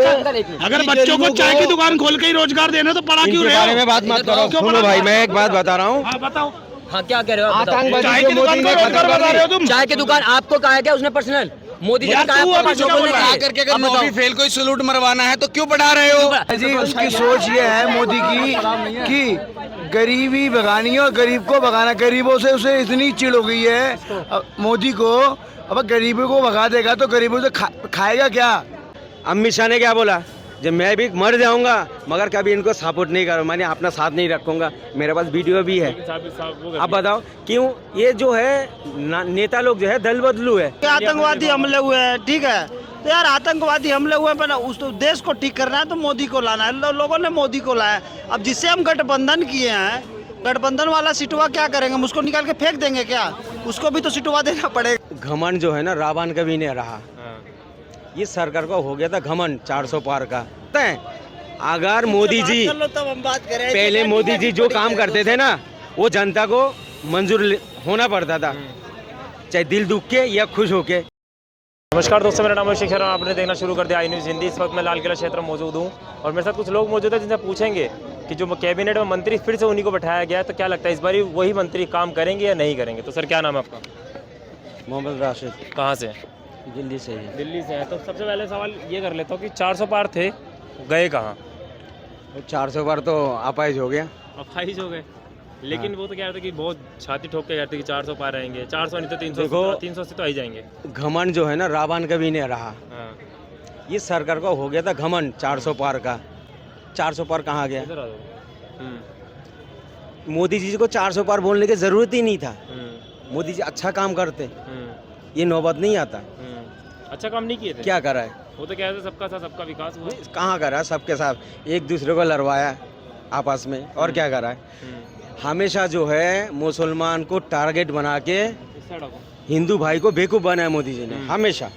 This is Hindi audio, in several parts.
अगर बच्चों को चाय की दुकान खोल के ही रोजगार देना तो पढ़ा क्यों रहे हो? बारे में बात मत करो। सुनो भाई, मैं एक बात बता रहा हूँ। हाँ बताओ। हाँ क्या कह रहे हो आप? बताओ। चाय की दुकान का रोजगार बता रहे हो तुम? चाय की दुकान आपको कहा है क्या उसने पर्सनल? मोदी जी ने कहा है आपको जो बोलने के लिए। करके अगर नौवीं फेल कोई सलूट मरवाना है तो क्यों पढ़ा रहे हो जी? उसकी सोच ये है मोदी की कि गरीबी भगानी है और गरीब को भगाना। गरीबों से उसे इतनी चिढ़ हो गई है मोदी को। अब गरीबों को भगा देगा तो गरीबों से खाएगा क्या? अमित शाह ने क्या बोला, जब मैं भी मर जाऊंगा मगर कभी इनको सपोर्ट नहीं करूँ, मैंने अपना साथ नहीं रखूंगा। मेरे पास वीडियो भी है। अब बताओ क्यों ये जो है नेता लोग जो है दल बदलू है। आतंकवादी हमले हुए हैं, ठीक है, तो यार आतंकवादी हमले हुए पर उस तो देश को ठीक करना है तो मोदी को लाना है। लोगों ने मोदी को लाया। अब जिससे हम गठबंधन किए हैं, गठबंधन वाला सिटवा क्या करेंगे? हम उसको निकाल के फेंक देंगे क्या? उसको भी तो सिटवा देना पड़ेगा। घमंड जो है ना रावण कभी नहीं रहा। ये सरकार को हो गया था घमंड 400 पार का। अगर मोदी जी तब हम बात करें। पहले मोदी जी जो काम करते थे ना वो जनता को मंजूर होना पड़ता था, चाहे दिल दुख के या खुश होके। नमस्कार दोस्तों, मेरा नाम है शेखर और आपने देखना शुरू कर दिया आई न्यूज़ हिंदी। इस वक्त मैं लाल किला क्षेत्र में मौजूद हूँ और मेरे साथ कुछ लोग मौजूद हैं जिनसे पूछेंगे कि जो कैबिनेट में मंत्री फिर से उन्हीं को बैठाया गया है तो क्या लगता है इस बार वही मंत्री काम करेंगे या नहीं करेंगे? तो सर क्या नाम है आपका? मोहम्मद राशिद। कहाँ से? दिल्ली से ही। दिल्ली से है। तो सबसे पहले सवाल ये कर लेता हूँ कि 400 पार थे, गए कहाँ? 400 पार तो अपाइज हो गया। अपाइज हो गए, लेकिन वो तो कह रहे थे कि बहुत छाती ठोक के कहते कि 400 पार रहेंगे। 400 नहीं तो 300। देखो 300 से तो आ जाएंगे। घमंड जो है ना रावण कभी नहीं रहा। हाँ। ये सरकार को हो गया था घमंड 400 पार का। 400 पार कहाँ गया? इधर आ जाओ। मोदी जी को 400 पार बोलने की जरूरत ही नहीं था। मोदी जी अच्छा काम करते, ये नौबत नहीं आता। अच्छा काम नहीं किए थे। क्या करा है? वो तो कह रहे सबका साथ सबका विकास हुआ। कहाँ करा? सबके साथ एक दूसरे को लड़वाया आपस में, और क्या करा है? हमेशा जो है मुसलमान को टारगेट बना के हिंदू भाई को बेवकूफ़ बनाया मोदी जी ने हमेशा।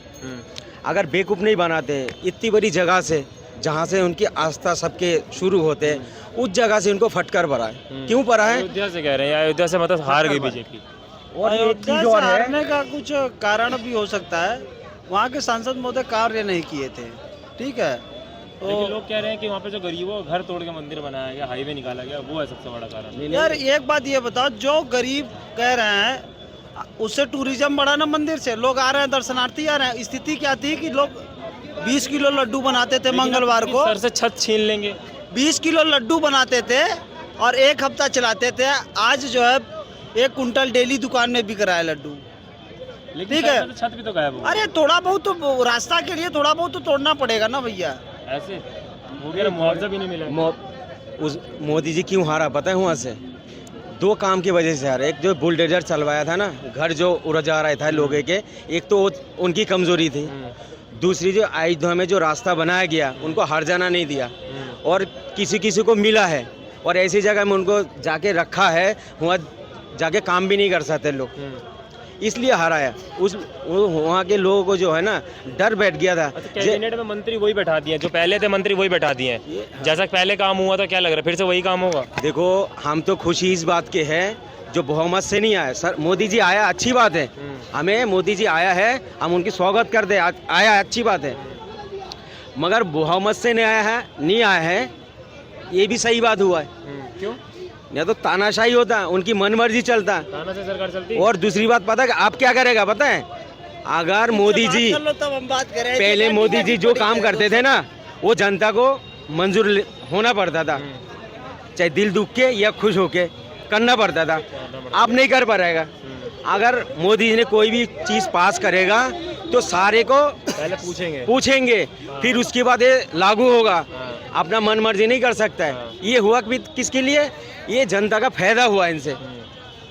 अगर बेवकूफ़ नहीं बनाते, इतनी बड़ी जगह से जहाँ से उनकी आस्था सबके शुरू होते उस जगह से इनको फटकर पड़ा है। क्यों पड़ा है? अयोध्या से कह रहे हैं, अयोध्या से मतलब हार गई बीजेपी। और अयोध्या से हारने का कुछ कारण भी हो सकता है, वहाँ के सांसद महोदय कार्य नहीं किए थे, ठीक है। तो लेकिन लोग कह रहे हैं कि वहाँ पे जो गरीबों का घर तोड़ के मंदिर बनाया गया, हाईवे निकाला गया, वो है सबसे बड़ा कारण। यार एक बात ये बताओ, जो गरीब कह रहे हैं उससे टूरिज्म बढ़ा ना मंदिर से, लोग आ रहे हैं, दर्शनार्थी आ रहे हैं। स्थिति क्या थी कि लोग 20 किलो लड्डू बनाते थे मंगलवार को, सर से छत छीन लेंगे। 20 किलो लड्डू बनाते थे और एक हफ्ता चलाते थे। आज जो है 1 कुंटल डेली दुकान में बिक रहा है लड्डू, ठीक है। छत भी तो गायब हो। अरे थोड़ा बहुत तो रास्ता के लिए थोड़ा बहुत तो तोड़ना पड़ेगा ना भैया। ऐसे हो गया, मुआवजा भी नहीं मिला। उस मोदी जी क्यों हारा पता है? वहाँ से 2 काम की वजह से हारा। एक जो बुलडोजर चलवाया था ना, घर जो उड़ा रहा था लोगों के, एक तो उनकी कमजोरी थी। दूसरी जो अयोध्या में जो रास्ता बनाया गया उनको हर जाना नहीं दिया और किसी किसी को मिला है और ऐसी जगह में उनको जाके रखा है, वहाँ जाके काम भी नहीं कर सकते लोग, इसलिए हारा है। उस वहाँ के लोगों को जो है ना डर बैठ गया था। अच्छा, कैबिनेट में मंत्री वही बैठा दिए जो पहले थे मंत्री, वही बैठा दिए हैं। जैसा पहले काम हुआ था, क्या लग रहा है फिर से वही काम होगा? देखो हम तो खुशी इस बात के है जो बहुमत से नहीं आया। सर मोदी जी आया, अच्छी बात है, हमें मोदी जी आया है, हम उनकी स्वागत कर दे, आया अच्छी बात है, मगर बहुमत से नहीं आया है, ये भी सही बात हुआ है। क्यों? या तो तानाशाही होता, उनकी मनमर्जी चलता। ताना से सरकार चलती। और दूसरी बात पता है कि आप क्या करेगा पता है? अगर मोदी जी तब हम बात करें। पहले मोदी जी जो काम करते थे ना वो जनता को मंजूर होना पड़ता था, चाहे दिल दुख के या खुश होके करना पड़ता था। आप नहीं कर पाएगा। अगर मोदी जी ने कोई भी चीज़ पास करेगा तो सारे को पहले पूछेंगे फिर उसके बाद ये लागू होगा। अपना मन मर्जी नहीं कर सकता है। ये हुआ भी किसके लिए? ये जनता का फायदा हुआ इनसे,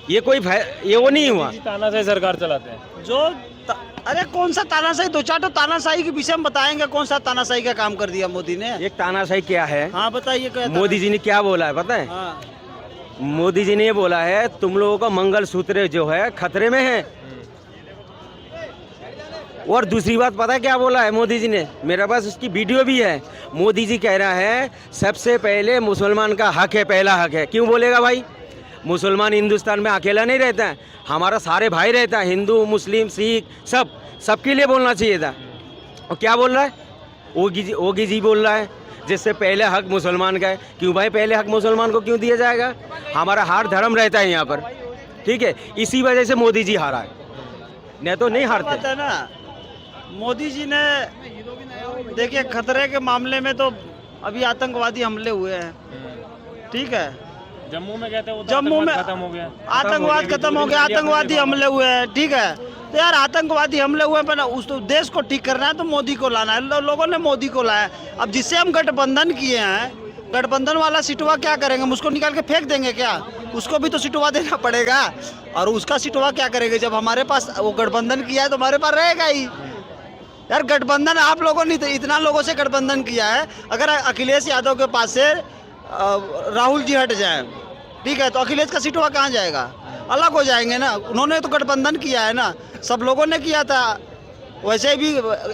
ये कोई ये वो नहीं हुआ। तानाशाही सरकार चलाते हैं जो अरे कौन सा तानाशाही? 2-4 तो तानाशाही के विषय में बताएंगे, कौन सा तानाशाही का काम कर दिया मोदी ने? एक तानाशाही क्या है? हाँ बताइए। मोदी जी ने क्या बोला है पता है? हाँ। मोदी जी ने ये बोला है तुम लोगों का मंगलसूत्र जो है खतरे में है। और दूसरी बात पता है क्या बोला है मोदी जी ने? मेरे पास उसकी वीडियो भी है। मोदी जी कह रहा है सबसे पहले मुसलमान का हक है, पहला हक है। क्यों बोलेगा भाई? मुसलमान हिंदुस्तान में अकेला नहीं रहता है, हमारा सारे भाई रहता है, हिंदू मुस्लिम सिख सबके लिए बोलना चाहिए था। और क्या बोल रहा है? ओगी जी बोल रहा है जिससे पहले हक मुसलमान का है। क्यों भाई पहले हक मुसलमान को क्यों दिया जाएगा? हमारा हर धर्म रहता है यहाँ पर, ठीक है। इसी वजह से मोदी जी हारा है, नहीं तो नहीं हारते। बात है ना, मोदी जी ने देखिए खतरे के मामले में तो अभी आतंकवादी हमले हुए हैं, ठीक है। जम्मू में कहते हैं जम्मू में खत्म हो गया, आतंकवाद खत्म हो गया, आतंकवादी हमले हुए हैं, ठीक है। तो यार आतंकवादी हमले हुए पर उस तो देश को ठीक करना है तो मोदी को लाना है। लोगों ने मोदी को लाया। अब जिससे हम गठबंधन किए हैं, गठबंधन वाला सिटवा क्या करेंगे? उसको निकाल के फेंक देंगे क्या? उसको भी तो सिटवा देना पड़ेगा। और उसका सिटवा क्या करेंगे? जब हमारे पास वो गठबंधन किया है तो हमारे पास रहेगा ही। यार गठबंधन आप लोगों ने इतना लोगों से गठबंधन किया है, अगर अखिलेश यादव के पास से राहुल जी हट जाए, ठीक है, तो अखिलेश का सीटवा कहाँ जाएगा? अलग हो जाएंगे ना। उन्होंने तो गठबंधन किया है ना, सब लोगों ने किया था, वैसे भी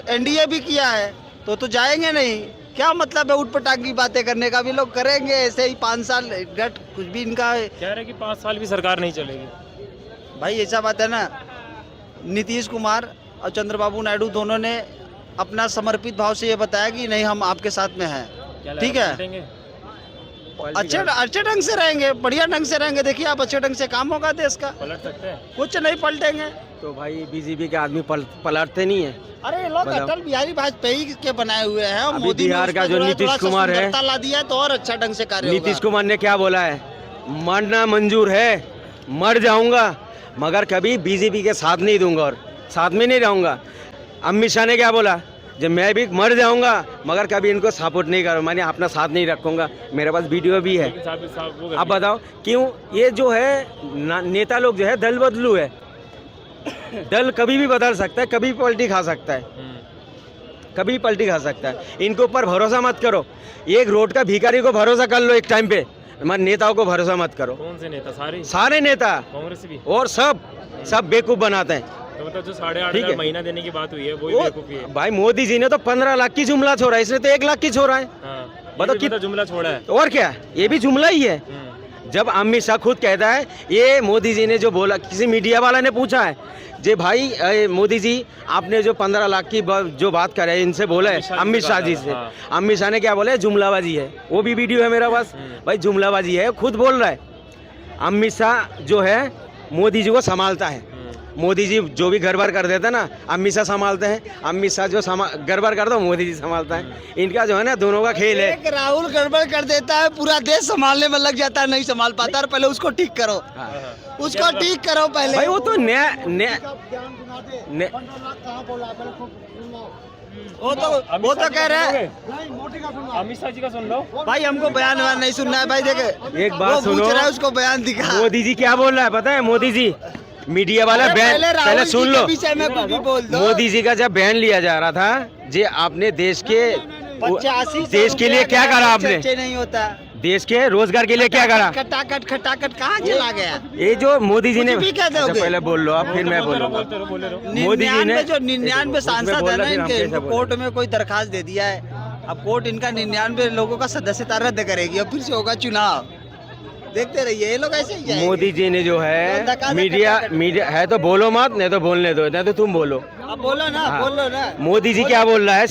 एनडीए भी किया है, तो जाएंगे नहीं। क्या मतलब है उठ पटांग की बातें करने का? भी लोग करेंगे ऐसे ही 5 साल गट कुछ भी इनका कह रहे कि 5 साल भी सरकार नहीं चलेगी। भाई ऐसा बात है ना, नीतीश कुमार और चंद्रबाबू नायडू दोनों ने अपना समर्पित भाव से ये बताया कि नहीं हम आपके साथ में हैं, ठीक है। अच्छे ढंग से रहेंगे, बढ़िया ढंग से रहेंगे। देखिए आप अच्छे ढंग से काम होगा देश का। पलट सकते हैं? कुछ नहीं पलटेंगे। तो भाई बीजेपी के आदमी पलटते नहीं है। अरे ये लोग अटल बिहारी वाजपेयी के बनाए हुए हैं। अभी मोदी ने बिहार का उसमें जो नीतीश कुमार है, ला दिया तो और अच्छा ढंग से कार्य नीतीश कुमार ने क्या बोला है? मरना मंजूर है, मर जाऊंगा मगर कभी बीजेपी के साथ नहीं दूंगा और साथ में नहीं रहूंगा। अमित शाह ने क्या बोला? जब मैं भी मर जाऊंगा मगर कभी इनको सपोर्ट नहीं करूँ, मैंने अपना साथ नहीं रखूंगा। मेरे पास वीडियो भी है। अब बताओ क्यों ये जो है नेता लोग जो है दल बदलू है। दल कभी भी बदल सकता है, कभी पलटी खा सकता है, कभी पलटी खा सकता है। इनके ऊपर भरोसा मत करो। एक रोड का भिखारी को भरोसा कर लो एक टाइम पे, हमारे नेताओं को भरोसा मत करो। कौन से नेता? सारे नेता कांग्रेस भी और सब बेवकूफ बनाते हैं। तो मतलब जो 8.5 महीना देने की बात हुई है वो बेवकूफी है। भाई मोदी जी ने तो 15 लाख की जुमला छोड़ा, इसने तो 1 लाख की छोड़ा है। बताओ कितना जुमला छोड़ा है। और क्या, ये भी जुमला ही है। जब अमित शाह खुद कहता है, ये मोदी जी ने जो बोला, किसी मीडिया वाला ने पूछा है जे भाई मोदी जी आपने जो 15 लाख की जो बात करे इनसे बोला है अमित शाह जी से, अमित शाह ने क्या बोला है? जुमलाबाजी है। वो भी वीडियो है मेरा पास। भाई जुमलाबाजी है, खुद बोल रहा है। अमित शाह जो है मोदी जी को संभालता है। मोदी जी जो भी गड़बड़ कर देता ना अमित शाह संभालते हैं, अमित शाह जो गड़बड़ करता है मोदी जी संभालता है। इनका जो है ना दोनों का खेल है। एक राहुल गड़बड़ कर देता है, पूरा देश संभालने में लग जाता है, नहीं संभाल पाता। पहले उसको ठीक करो, उसको ठीक करो पहले। भाई वो तो वो तो कह रहे हैं अमित शाह जी का सुन लो भाई, हमको बयान वान नहीं सुनना है भाई। देखे एक बात सुनो, पूछ रहा है उसको बयान दिखा। मोदी जी क्या बोल रहा है पता है? मोदी जी मीडिया वाला बैन, पहले सुन लो। मोदी जी का जब बैन लिया जा रहा था, जे आपने देश के 85 देश के लिए क्या करा? आपने नहीं होता, देश के रोजगार के लिए क्या करा? खटाखट कहाँ चला गया? ये जो मोदी जी ने, कुछ भी कह दोगे। पहले बोल लो आप, फिर मैं बोलूंगा। मोदी जी ने जो 99 सांसद है ना इनके, कोर्ट में कोई दरखास्त दे दिया है। अब कोर्ट इनका 99 लोगों का सदस्यता रद्द करेगी, अब फिर से होगा चुनाव। देखते रहिए, ये लोग ऐसे ही। मोदी जी ने जो है मीडिया है तो बोलो मत, नहीं तो बोलने दो, नहीं तो तुम बोलो। अब बोलो ना, बोलो ना। मोदी जी क्या बोल रहा है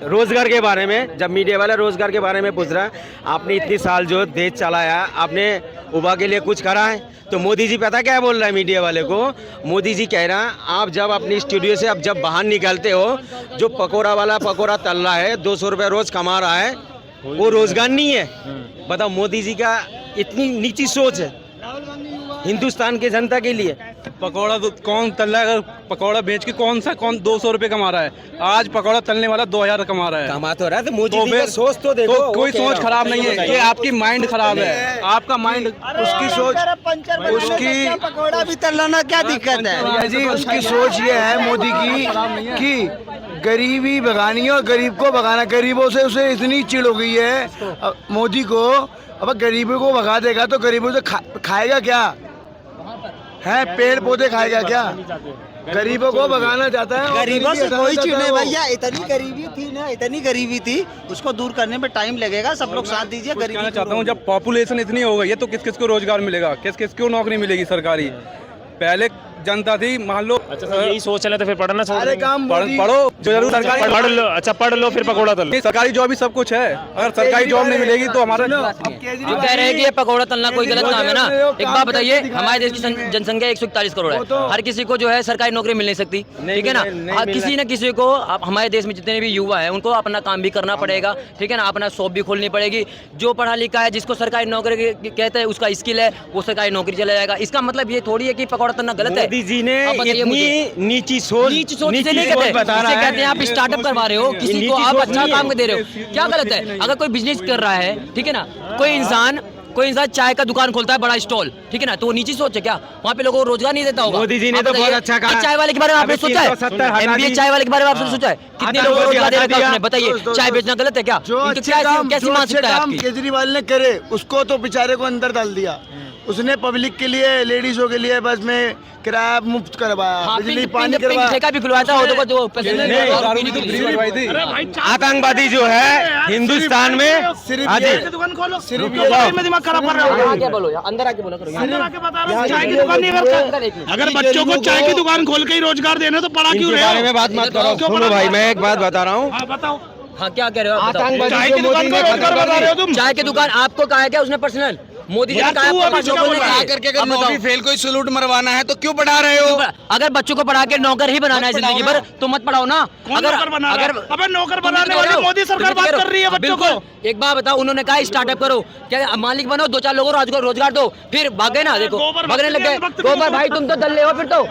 रोजगार के बारे में? जब मीडिया वाला रोजगार के बारे में पूछ रहा है, आपने इतनी साल जो देश चलाया, आपने युवा के लिए कुछ करा है? तो मोदी जी पता क्या बोल रहा है मीडिया वाले को? मोदी जी कह रहा है आप जब अपनी स्टूडियो से अब जब बाहर निकलते हो, जो पकोड़ा वाला पकोड़ा तल रहा है, 200 रुपये रोज कमा रहा है, वो रोजगार नहीं है। बताओ, मोदी जी का इतनी नीची सोच है हिंदुस्तान के जनता के लिए। पकौड़ा तो कौन तल रहा है? अगर पकौड़ा बेच के कौन 200 रुपए कमा रहा है? आज पकौड़ा तलने वाला 2000 कमा रहा है। कमा तो रहा है, तो मोदी जी का सोच तो देखो। तो कोई सोच खराब नहीं है, ये आपकी माइंड खराब है। आपका माइंड, उसकी सोच, उसकी पकौड़ा भी तलना क्या दिक्कत है जी? उसकी सोच ये है मोदी की कि गरीबी भगानी है और गरीब को भगाना। गरीबों से उसे इतनी चिढ़ हो गई है मोदी को। अब गरीबों को भगा देगा तो गरीबों से खाएगा क्या है? पेड़ पौधे खाएगा क्या? गरीबों को भगाना चाहता है। गरीबों से कोई चिढ़ नहीं भैया, इतनी गरीबी थी ना, इतनी गरीबी थी, उसको दूर करने में टाइम लगेगा। सब लोग साथ दीजिए। गरीबी कहना चाहता हूँ, जब पॉपुलेशन इतनी हो गई है तो किस किस को रोजगार मिलेगा? किस किस को नौकरी मिलेगी सरकारी? पहले जनता थी, मान लो। अच्छा सर, यही सोच रहे तो फिर पढ़ना छोड़ सारे देंगे? काम मोदी- पढ़ो जो जरूर सरकारी पढ़ लो, अच्छा पढ़ लो फिर पकौड़ा तल लो। सरकारी जॉब ही सब कुछ है। अगर सरकारी जॉब नहीं मिलेगी तो हमारा हम कह रहे हैं कि ये पकौड़ा तलना कोई गलत काम है ना। एक बात बताइए, हमारे देश की जनसंख्या 141 करोड़ है, हर किसी को जो है सरकारी नौकरी मिल नहीं सकती, ठीक है ना। किसी न किसी को हमारे देश में जितने भी युवा है उनको अपना काम भी करना पड़ेगा, ठीक है ना, अपना शॉप भी खोलनी पड़ेगी। जो पढ़ा लिखा है, जिसको सरकारी नौकरी कहते हैं, उसका स्किल है, वो सरकारी नौकरी चला जाएगा। इसका मतलब ये थोड़ी है कि पकौड़ा तलना गलत है। मोदी जी ने आप बताइए मुझे। इतनी नीची सोच से नहीं कहते, बता रहा इसे कहते है। हैं आप स्टार्टअप करवा रहे हो, किसी को आप अच्छा काम दे रहे हो, क्या गलत है? अगर कोई बिजनेस कर रहा है, ठीक है ना, कोई इंसान चाय का दुकान खोलता है, बड़ा स्टॉल, ठीक है ना, तो वो नीची सोच है क्या? वहाँ पे लोगों को रोजगार नहीं देता होगा? मोदी जी ने आप तो बताइए, बहुत अच्छा कहा। चाय वाले के बारे में आपने सोचा है? MBA चाय वाले के बारे में आपने सोचा है? कितने लोगों को रोजगार दे रखा है उसने? बताइए, चाय बेचना गलत है क्या? जो इनकी अच्छे कैसी मानसिकता है आपकी? केजरीवाल ने करे उसको तो बेचारे को अंदर डाल दिया। उसने पब्लिक के लिए, लेडीजों के लिए बस में किराया मुफ्त करवाया, हाँ, बिजली पानी करवाया। ठेका भी खुलवाया था, वो जो आतंकवादी जो है हिंदुस्तान में सिर्फ हाँ जी, ये- दुकान खोलो, सिर्फ में दिमाग खराब कर रहे हो। आगे बोलो, अंदर आके बोलो, करो अंदर आके बता रहा हूं, चाय की दुकान नहीं करता। अगर बच्चों को चाय की दुकान खोल के ही रोजगार देना तो पढ़ा क्यों इनके रहे बारे हो? में बात मत करो। क्यों सुनो पढ़ा? भाई, मैं एक बात बता रहा हूँ। हाँ बताओ, हाँ क्या कह रहे हो आप? बताओ। चाय की दुकान को रोजगार बता रहे हो तुम? चाय की दुकान आपको कहा है क्या उसने पर्सनल? मोदी जी ने यार, कहा है तू आपको अभी बच्चों क्या को बोल रहा है? करके अगर नौकरी फेल कोई सलूट मरवाना है तो क्यों पढ़ा रहे हो? अगर बच्चों को पढ़ा के नौकर ही बनाना है जिंदगी भर तो मत पढ़ाओ ना। कौन नौकर बना रहा है? अबे नौकर बनाने वाली मोदी सरकार बात कर रही है बच्चों को। एक बात बताओ, उन्होंने कहा स्टार्टअप करो, क्या मालिक बनो, 2-4 लोगों को रोजगार दो, फिर भागे ना। देखो भागने लग गए। गोबर भाई तुम तो दल्ले हो, फिर तो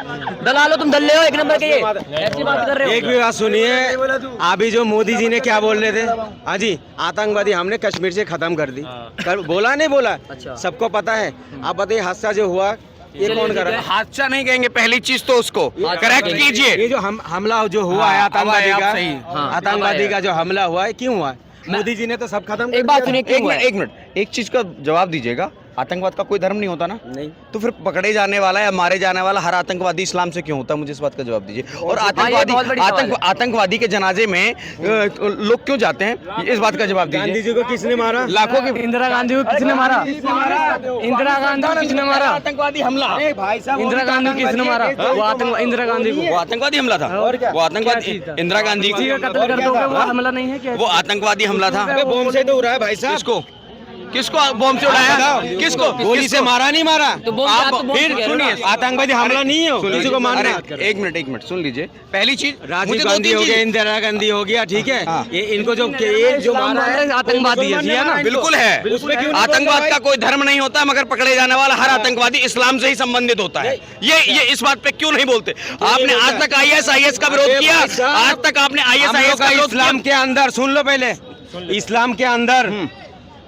दलालो, तुम दल्ले हो एक नंबर के। ये ऐसी बात कर रहे हो? एक भी बात सुनिए, अभी जो मोदी जी ने क्या बोल रहे थे? हाँ जी, आतंकवादी हमने कश्मीर से खत्म कर दी। बोला नहीं बोला? अच्छा। सबको पता है। आप बताइए, हादसा जो हुआ ये कौन करा? हादसा नहीं कहेंगे, पहली चीज तो उसको करेक्ट कीजिए। ये जो हमला जो हुआ है आतंकवादी अब का, सही। आतंकवादी का जो हमला हुआ है, क्यों हुआ है? मोदी जी ने तो सब खत्म कर एक बात दिया। सुनिए, क्यों हुआ है? एक मिनट, एक चीज का जवाब दीजिएगा। आतंकवाद का कोई धर्म नहीं होता ना, नहीं। तो फिर पकड़े जाने वाला या मारे जाने वाला हर आतंकवादी इस्लाम से क्यों होता है? मुझे इस बात का जवाब दीजिए। और बहुत बड़ी सवाल है। आतंकवादी के जनाजे में लोग क्यों जाते हैं? इस बात का जवाब गांधी दीजिए। जी को किसने मारा? लाखों की इंदिरा गांधी को किसने मारा? इंदिरा गांधी को किसने मारा? आतंकवादी हमला, भाई साहब, इंदिरा गांधी को किसने मारा? वो इंदिरा गांधी को वो आतंकवादी हमला था। वो आतंकवादी इंदिरा गांधी कत्ल कर दोगे, वो हमला नहीं है क्या? वो आतंकवादी हमला था। बम से तो उड़ा है भाई साहब। किसको किसको बम से उड़ाया? किसको गोली से मारा नहीं मारा? तो बम से आप तो बम से फिर कह रहे हो ना? सुनिए, आतंकवादी हमला नहीं है, किसी को मारना। अरे, एक मिनट सुन लीजिए। पहली चीज, राजीव मुझे दो गांधी तीन हो गया, चीज इंदिरा गांधी हो गया, ठीक है। हाँ। ये इनको जो मारा है आतंकवादी है, मुसलमान ना? ने बिल्कुल है। उसमें क्यों नहीं आतंकवाद बोलते का कोई धर्म नहीं होता, मगर पकड़े जाने वाला हर आतंकवादी इस्लाम से ही संबंधित होता है। ये इस बात पे क्यों नहीं बोलते? आपने आज तक ISIS का विरोध किया? आज तक आपने ISIS का विरोध इस्लाम के अंदर, सुन लो पहले, इस्लाम के अंदर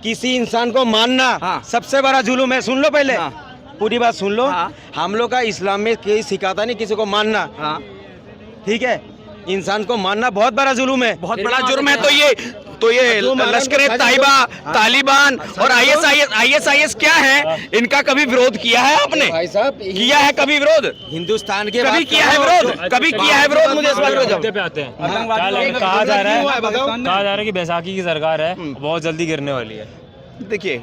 किसी इंसान को मानना हाँ। सबसे बड़ा जुल्म है। सुन लो पहले, हाँ। पूरी बात सुन लो। हाँ। हम लोग का इस्लाम में कोई सिखाता नहीं किसी को मानना, ठीक है। इंसान को मानना बहुत बड़ा जुल्म है, बहुत बड़ा जुर्म है। तो ये लश्कर तैयबा, तालिबान और ISIS क्या है? इनका कभी विरोध किया है आपने? भाई साहब, किया है कभी विरोध? हिंदुस्तान के कभी बात किया है करो। विरोध? कभी किया है विरोध? मुझे इस बात का जवाब। मुद्दे पे आते हैं। कहा जा रहा है कि बैसाखी की सरकार है, बहुत जल्दी गिरने वाली है। देखिए,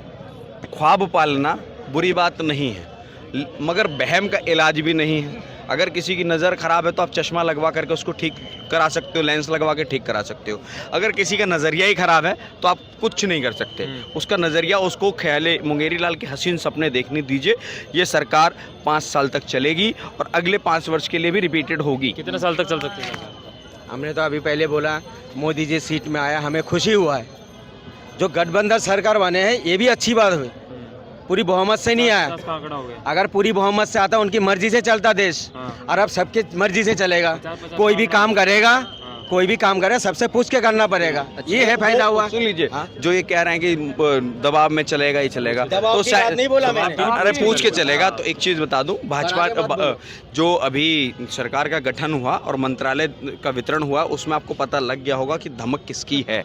ख्वाब पालना बुरी बात नहीं है, मगर बहम का इलाज भी नहीं है। अगर किसी की नज़र ख़राब है तो आप चश्मा लगवा करके उसको ठीक करा सकते हो, लेंस लगवा के ठीक करा सकते हो। अगर किसी का नज़रिया ही ख़राब है तो आप कुछ नहीं कर सकते। उसका नज़रिया, उसको ख्याले मुंगेरी लाल के हसीन सपने देखने दीजिए। ये सरकार 5 साल तक चलेगी और अगले 5 वर्ष के लिए भी रिपीटेड होगी। कितने साल तक चल सकती है? हमने तो अभी पहले बोला, मोदी जी सीट में आया, हमें खुशी हुआ है। जो गठबंधन सरकार बने हैं ये भी अच्छी बात हुई, पूरी बहुमत से नहीं आया। अगर पूरी बहुमत से आता, उनकी मर्जी से चलता देश, और अब सबके मर्जी से चलेगा। कोई भी काम करेगा, कोई भी काम करे, सबसे पूछ के करना पड़ेगा। ये है फायदा हुआ। सुन लीजिए, जो ये कह रहे हैं कि दबाव में चलेगा ही चलेगा, दबाव तो की बात नहीं बोला मैंने। अरे पूछ के चलेगा। तो एक चीज़ बता दूं, भाजपा जो अभी सरकार का गठन हुआ और मंत्रालय का वितरण हुआ, उसमें आपको पता लग गया होगा कि धमक किसकी है,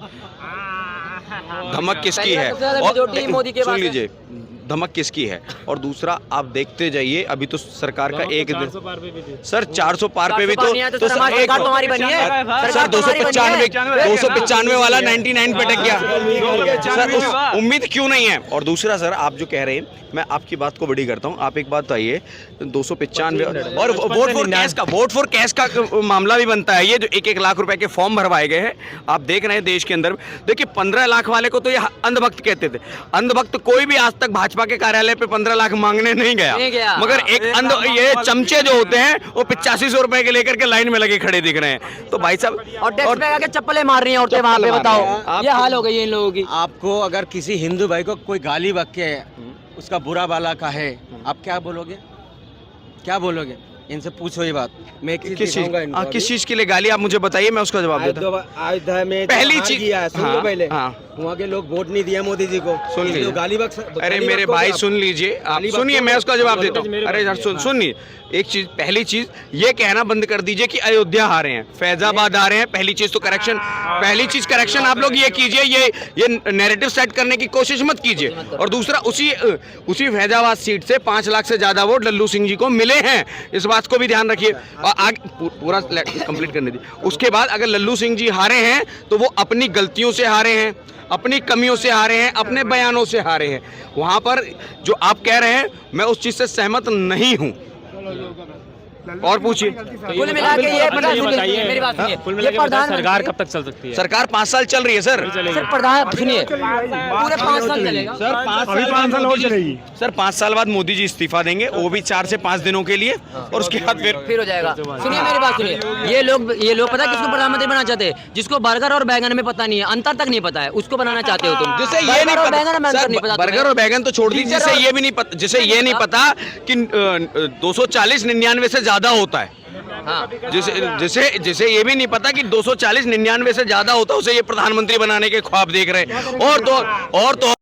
धमक किसकी है। और मोदी के सुन लीजिए, धमक किसकी है। और दूसरा आप देखते जाइए, अभी तो सरकार का एक दिन सर 400 पार पे भी तो सर 295 वाला 99 पे अटक गया सर, उस उम्मीद क्यों नहीं है। और दूसरा सर आप जो कह रहे हैं, मैं आपकी बात को बड़ी करता हूं, आप एक बात बताइए 295 और वोट फॉर कैश का मामला भी बनता है। ये जो 1-1 लाख रुपए के फॉर्म भरवाए गए हैं, आप देख रहे हैं देश के अंदर। देखिए 15 लाख वाले को तो ये अंधभक्त कहते थे। अंधभक्त कोई भी आज तक भाजपा के कार्यालय पे 15 लाख मांगने नहीं गया, मगर एक ये चमचे जो होते हैं वो 8500 रुपए के लेकर के लाइन में लगे खड़े दिख रहे हैं। तो भाई साहब और चप्पलें मार रही हैं औरतें वहाँ पे, बताओ ये हाल हो गई है इन लोगों की। आपको अगर किसी हिंदू भाई को कोई गाली बके उसका बुरा भला का है, आप क्या बोलोगे? क्या बोलोगे? इनसे पूछो ये बात। मैं किस चीज के लिए गाली, आप मुझे बताइए, मैं उसका जवाब देता हूं। अयोध्या में पहली चीज सुन पहले, वहाँ के लोग वोट नहीं दिया मोदी जी को, सुन लीजिए। गाली अरे मेरे भाई सुन लीजिए, आप सुनिए, मैं उसका जवाब देता हूँ। अरे यार सुनिए, एक चीज, पहली चीज ये कहना बंद कर दीजिए कि अयोध्या हारे हैं, फैजाबाद आ रहे हैं। पहली चीज तो करेक्शन, आप लोग ये कीजिए, ये नैरेटिव सेट करने की कोशिश मत कीजिए। और दूसरा उसी फैजाबाद सीट से 5 लाख से ज्यादा वोट लल्लू सिंह जी को मिले हैं, इस बात को भी ध्यान रखिए। और आगे पूरा कंप्लीट करने दीजिए। उसके बाद अगर लल्लू सिंह जी हारे हैं तो वो अपनी गलतियों से हारे हैं, अपनी कमियों से हारे हैं, अपने बयानों से हारे हैं। वहां पर जो आप कह रहे हैं, मैं उस चीज से सहमत नहीं हूं। और पूछिए। कुल मिला के ये बताइए, मेरी बात सुनिए, ये प्रधान सरकार कब तक चल सकती है? सरकार 5 साल चल रही है सर। प्रधान सुनिए, पूरे 5 साल चलेगा सर, 5 साल और चलेगी सर। 5 साल बाद मोदी जी इस्तीफा देंगे, वो भी 4 से 5 दिनों के लिए, और उसके बाद फिर हो जाएगा। सुनिए मेरी बात सुनिए, ये लोग पता है किसको प्रधानमंत्री बनाना चाहते हैं? जिसको बर्गर और बैगन में पता नहीं है, अंतर तक नहीं पता है, उसको बनाना चाहते हो तुम। जिसे ये नहीं पता, बर्गर और बैगन तो छोड़ दीजिए, जिसे ये भी नहीं पता, जिसे ये नहीं पता कि 240-99 से ज्यादा होता है। जिसे ये भी नहीं पता कि 240-99 से ज्यादा होता है, उसे ये प्रधानमंत्री बनाने के ख्वाब देख रहे हैं। और तो